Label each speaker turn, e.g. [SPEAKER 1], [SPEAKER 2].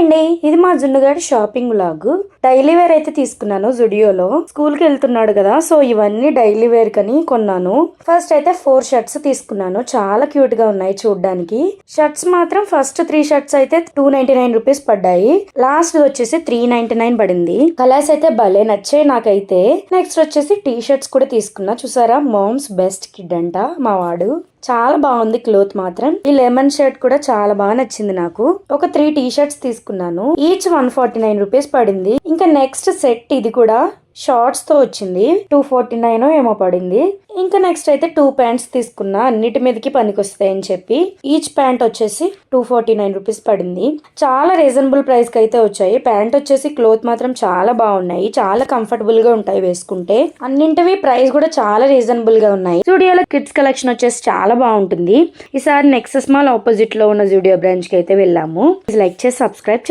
[SPEAKER 1] అండి, ఇది మా జున్నుగాడి షాపింగ్ వ్లాగ్. డైలీ వేర్ అయితే తీసుకున్నాను జుడియోలో. స్కూల్ కి వెళ్తున్నాడు కదా, సో ఇవన్నీ డైలీ వేర్ కని కొన్నాను. ఫస్ట్ అయితే 4 షర్ట్స్ తీసుకున్నాను. చాలా క్యూట్ గా ఉన్నాయి చూడడానికి. షర్ట్స్ మాత్రం ఫస్ట్ 3 షర్ట్స్ అయితే 299 రూపీస్ పడ్డాయి. లాస్ట్ వచ్చేసి 399 పడింది. కలర్స్ అయితే భలే నచ్చాయి నాకైతే. నెక్స్ట్ వచ్చేసి టీ షర్ట్స్ కూడా తీసుకున్నా. చూసారా, మామ్స్ బెస్ట్ కిడ్ అంట మా వాడు. చాలా బాగుంది క్లోత్ మాత్రం. ఈ లెమన్ షర్ట్ కూడా చాలా బాగా నచ్చింది నాకు. ఒక 3 టీ షర్ట్స్ తీసుకున్నాను. ఈచ్ 149 రూపీస్ పడింది. ఇంకా నెక్స్ట్ సెట్ ఇది కూడా షార్ట్స్ తో వచ్చింది. 249 ఏమో పడింది. ఇంకా నెక్స్ట్ అయితే 2 ప్యాంట్స్ తీసుకున్నా, అన్నిటి మీదకి పనికొస్తాయని చెప్పి. ఈచ్ ప్యాంట్ వచ్చేసి 249 రూపీస్ పడింది. చాలా రీజనబుల్ ప్రైస్ కి అయితే వచ్చాయి. ప్యాంట్ వచ్చేసి క్లోత్ మాత్రం చాలా బాగున్నాయి. చాలా కంఫర్టబుల్ గా ఉంటాయి వేసుకుంటే. అన్నింటివి ప్రైస్ కూడా చాలా రీజనబుల్ గా ఉన్నాయి. జూడియోలో కిడ్స్ కలెక్షన్ వచ్చేసి చాలా బాగుంటుంది. ఈసారి నెక్సస్ మాల్ ఆపోజిట్ లో ఉన్న జూడియో బ్రాంచ్ కి అయితే వెళ్ళాము. లైక్ చేసి సబ్స్క్రైబ్